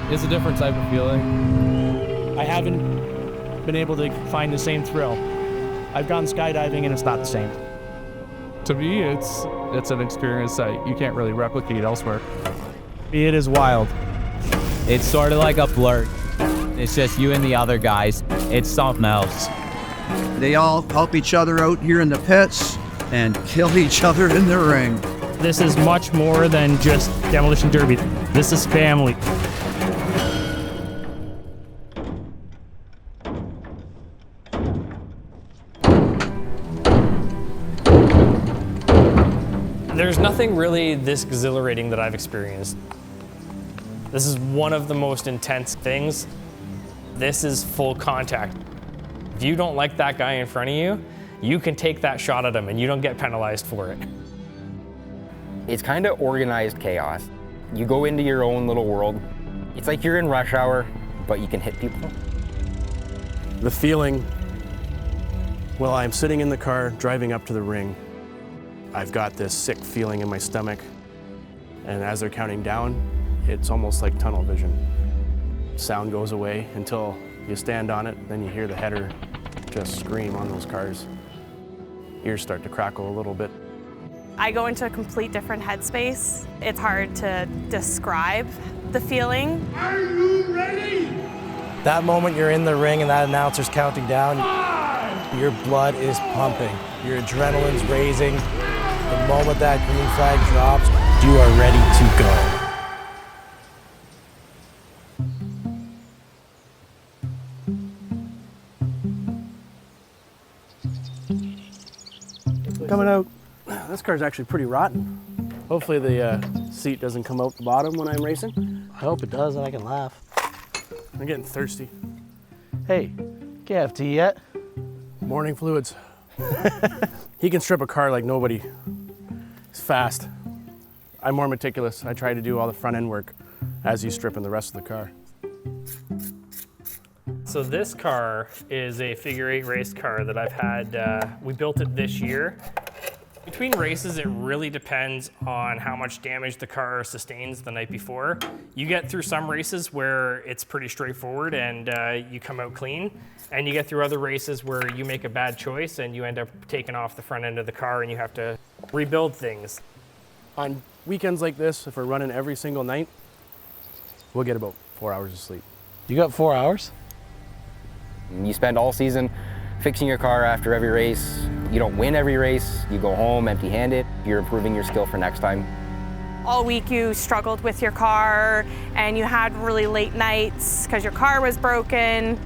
It's a different type of feeling. I haven't been able to find the same thrill. I've gone skydiving and it's not the same. To me, it's an experience that you can't really replicate elsewhere. It is wild. It's sort of like a blur. It's just you and the other guys. It's something else. They all help each other out here in the pits and kill each other in the ring. This is much more than just Demolition Derby. This is family. There's nothing really this exhilarating that I've experienced. This is one of the most intense things. This is full contact. If you don't like that guy in front of you, you can take that shot at him and you don't get penalized for it. It's kind of organized chaos. You go into your own little world. It's like you're in rush hour, but you can hit people. The feeling, well, I'm sitting in the car driving up to the ring. I've got this sick feeling in my stomach, and as they're counting down, it's almost like tunnel vision. Sound goes away until you stand on it, then you hear the header just scream on those cars. Ears start to crackle a little bit. I go into a complete different headspace. It's hard to describe the feeling. Are you ready? That moment you're in the ring and that announcer's counting down, your blood is pumping, your adrenaline's raising. The moment that green flag drops, you are ready to go. Coming out, this car's actually pretty rotten. Hopefully the seat doesn't come out the bottom when I'm racing. I hope it does and I can laugh. I'm getting thirsty. Hey, KFT yet? Morning fluids. He can strip a car like nobody. He's fast. I'm more meticulous. I try to do all the front end work as he's stripping the rest of the car. So this car is a figure 8 race car that I've had, we built it this year. Between races, it really depends on how much damage the car sustains the night before. You get through some races where it's pretty straightforward and you come out clean, and you get through other races where you make a bad choice and you end up taking off the front end of the car and you have to rebuild things. On weekends like this, if we're running every single night, we'll get about 4 hours of sleep. You got 4 hours? You spend all season fixing your car after every race. You don't win every race. You go home empty-handed. You're improving your skill for next time. All week you struggled with your car and you had really late nights because your car was broken.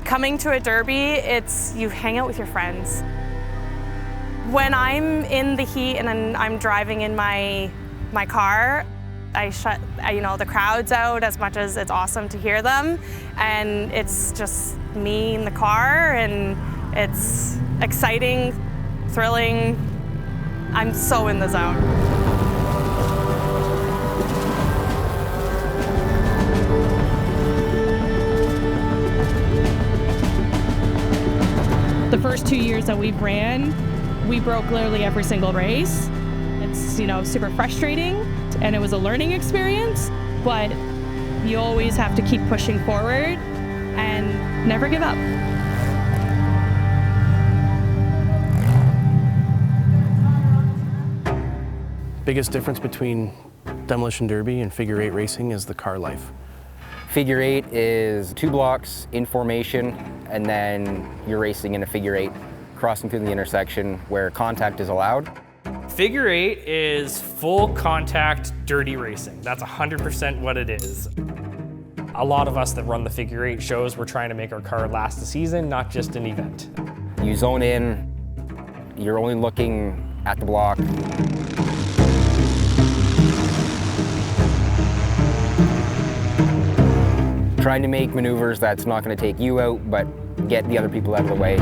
Coming to a derby, it's you hang out with your friends. When I'm in the heat and I'm driving in my car, I shut the crowds out as much as it's awesome to hear them, and it's just me in the car, and it's exciting, thrilling. I'm so in the zone. The first 2 years that we ran, we broke literally every single race. It's, super frustrating, and it was a learning experience, but you always have to keep pushing forward and never give up. Biggest difference between Demolition Derby and figure 8 racing is the car life. Figure 8 is 2 blocks in formation, and then you're racing in a figure 8, crossing through the intersection where contact is allowed. Figure 8 is full contact dirty racing. That's 100% what it is. A lot of us that run the figure 8 shows, we're trying to make our car last the season, not just an event. You zone in, you're only looking at the block. Trying to make maneuvers that's not going to take you out, but get the other people out of the way.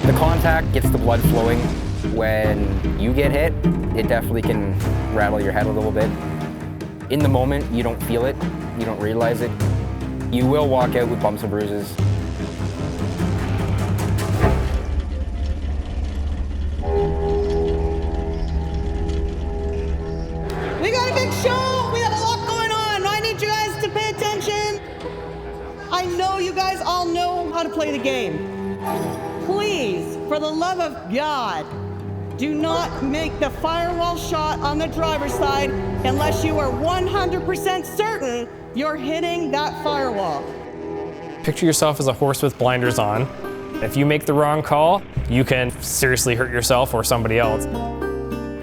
The contact gets the blood flowing. When you get hit, it definitely can rattle your head a little bit. In the moment, you don't feel it, you don't realize it. You will walk out with bumps and bruises. I know you guys all know how to play the game. Please, for the love of God, do not make the firewall shot on the driver's side unless you are 100% certain you're hitting that firewall. Picture yourself as a horse with blinders on. If you make the wrong call, you can seriously hurt yourself or somebody else.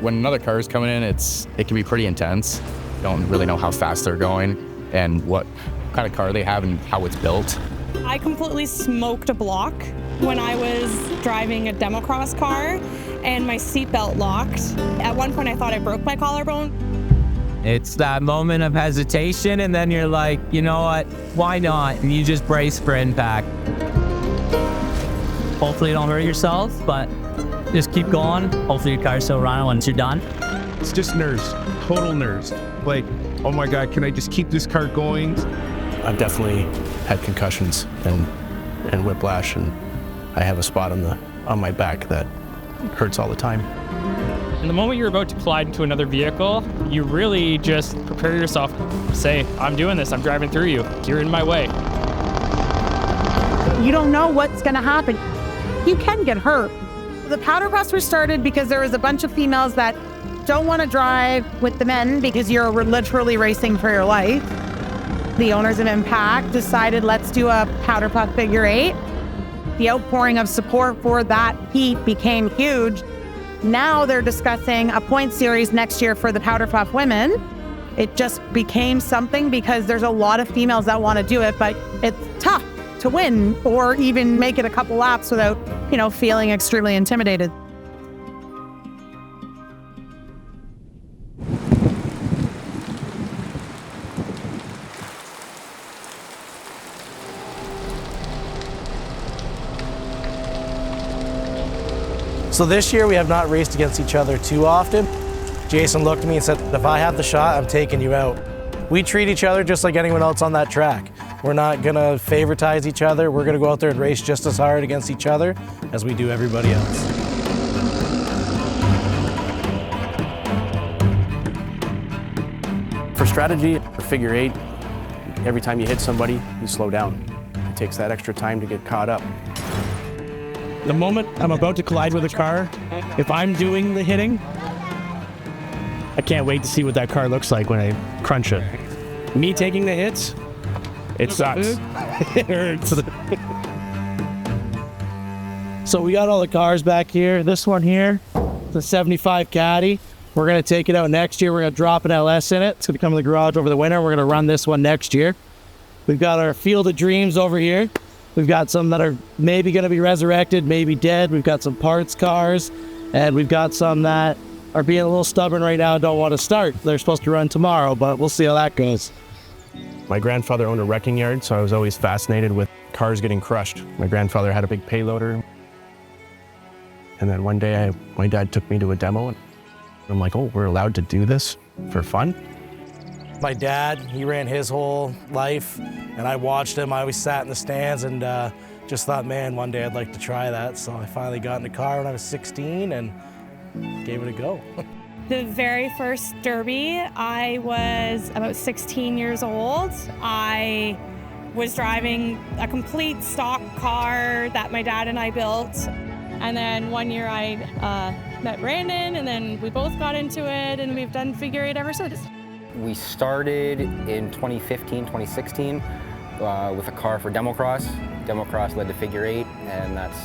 When another car is coming in, it can be pretty intense. You don't really know how fast they're going and what kind of car they have and how it's built. I completely smoked a block when I was driving a democross car and my seatbelt locked. At one point I thought I broke my collarbone. It's that moment of hesitation, and then you're like, you know what, why not? And you just brace for impact. Hopefully you don't hurt yourself, but just keep going. Hopefully your car's still running once you're done. It's just nerves, total nerves. Like, oh my God, can I just keep this car going? I've definitely had concussions and whiplash, and I have a spot on my back that hurts all the time. In the moment you're about to collide into another vehicle, you really just prepare yourself. Say, I'm doing this, I'm driving through you. You're in my way. You don't know what's gonna happen. You can get hurt. The Powderpuffs were started because there was a bunch of females that don't want to drive with the men because you're literally racing for your life. The owners of Impact decided, let's do a Powderpuff figure eight. The outpouring of support for that heat became huge. Now they're discussing a point series next year for the Powderpuff women. It just became something because there's a lot of females that want to do it, but it's tough to win or even make it a couple laps without, feeling extremely intimidated. So this year we have not raced against each other too often. Jason looked at me and said, if I have the shot, I'm taking you out. We treat each other just like anyone else on that track. We're not gonna favoritize each other. We're gonna go out there and race just as hard against each other as we do everybody else. For strategy, for figure eight, every time you hit somebody, you slow down. It takes that extra time to get caught up. The moment I'm about to collide with a car, if I'm doing the hitting, I can't wait to see what that car looks like when I crunch it. Me taking the hits, it sucks. It hurts. So we got all the cars back here. This one here, the 75 Caddy. We're gonna take it out next year. We're gonna drop an LS in it. It's gonna come in the garage over the winter. We're gonna run this one next year. We've got our Field of Dreams over here. We've got some that are maybe gonna be resurrected, maybe dead. We've got some parts cars, and we've got some that are being a little stubborn right now and don't want to start. They're supposed to run tomorrow, but we'll see how that goes. My grandfather owned a wrecking yard, so I was always fascinated with cars getting crushed. My grandfather had a big payloader. And then one day my dad took me to a demo, and I'm like, oh, we're allowed to do this for fun? My dad, he ran his whole life, and I watched him. I always sat in the stands and just thought, man, one day I'd like to try that. So I finally got in the car when I was 16 and gave it a go. The very first derby, I was about 16 years old. I was driving a complete stock car that my dad and I built. And then one year I met Brandyn, and then we both got into it, and we've done figure eight ever since. We started in 2015, 2016 with a car for Democross. Democross led to figure eight, and that's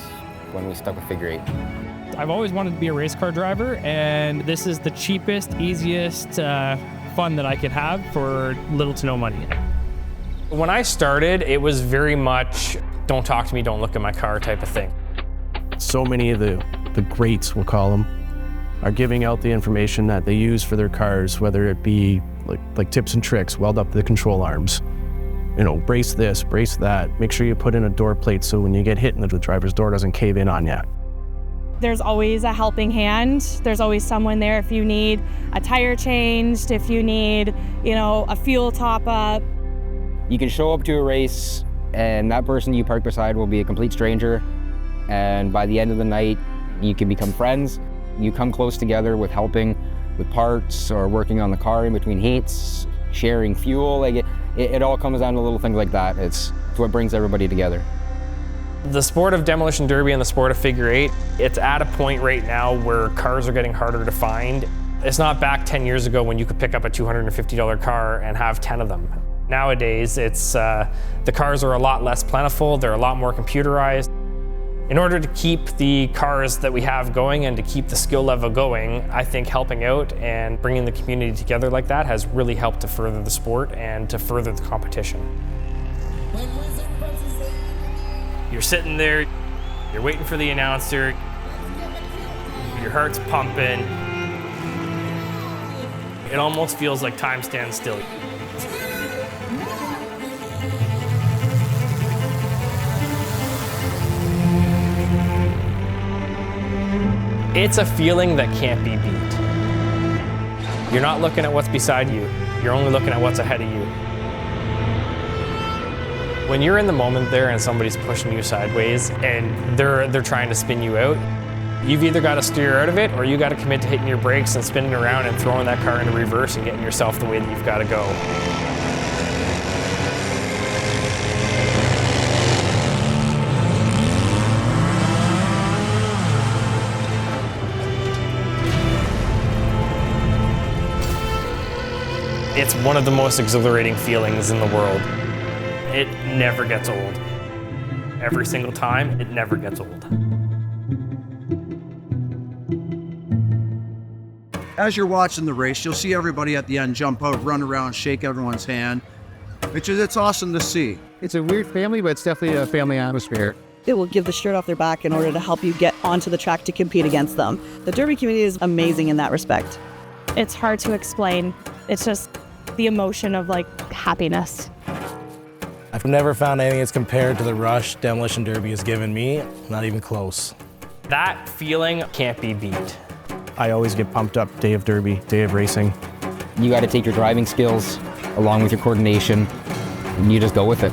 when we stuck with figure eight. I've always wanted to be a race car driver, and this is the cheapest, easiest fun that I could have for little to no money. When I started, it was very much, don't talk to me, don't look at my car type of thing. So many of the greats, we'll call them, are giving out the information that they use for their cars, whether it be like tips and tricks, weld up the control arms, brace this, brace that, make sure you put in a door plate so when you get hit and the driver's door doesn't cave in on you. There's always a helping hand. There's always someone there if you need a tire changed, if you need, a fuel top up. You can show up to a race and that person you park beside will be a complete stranger. And by the end of the night, you can become friends. You come close together with helping with parts or working on the car in between heats, sharing fuel. It all comes down to little things like that. It's It's what brings everybody together. The sport of demolition derby and the sport of figure eight, it's at a point right now where cars are getting harder to find. It's not back 10 years ago when you could pick up a $250 car and have 10 of them. Nowadays, it's the cars are a lot less plentiful, they're a lot more computerized. In order to keep the cars that we have going and to keep the skill level going, I think helping out and bringing the community together like that has really helped to further the sport and to further the competition. You're sitting there, you're waiting for the announcer, your heart's pumping. It almost feels like time stands still. It's a feeling that can't be beat. You're not looking at what's beside you, you're only looking at what's ahead of you. When you're in the moment there and somebody's pushing you sideways and they're trying to spin you out, you've either got to steer out of it or you got to commit to hitting your brakes and spinning around and throwing that car into reverse and getting yourself the way that you've got to go. It's one of the most exhilarating feelings in the world. It never gets old. Every single time, it never gets old. As you're watching the race, you'll see everybody at the end jump out, run around, shake everyone's hand, it's awesome to see. It's a weird family, but it's definitely a family atmosphere. It will give the shirt off their back in order to help you get onto the track to compete against them. The derby community is amazing in that respect. It's hard to explain. It's just the emotion of like happiness. I've never found anything that's compared to the rush Demolition Derby has given me, not even close. That feeling can't be beat. I always get pumped up day of derby, day of racing. You got to take your driving skills along with your coordination, and you just go with it.